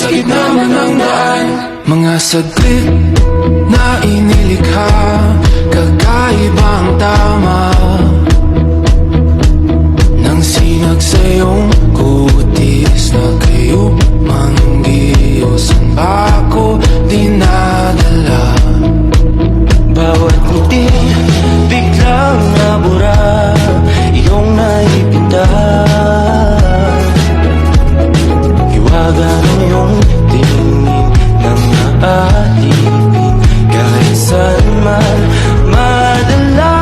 sa gitna man ng daan. Mga saglit na inilikha, kakaibang tama nang sinag sa iyong kutis na kayo manggiyo. San ba ako dinadala? Bawat ngiti biglang nabura, iyong naipinta. Hiwaga ng iyong tingin nang naatipin, kahit saan man madala.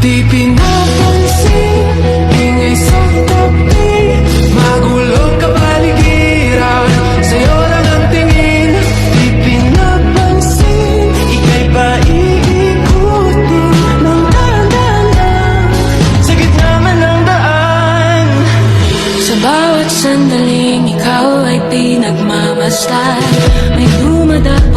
Di pinapansin, ingay sa tabi, magulong kapaligiran, sa'yo lang ang tingin. Di pinapansin, ika'y paiikutin ng dahan-dahan sa gitna man ng daan. Sa bawat sandaling ikaw ay pinagmamasdan, may dumadaan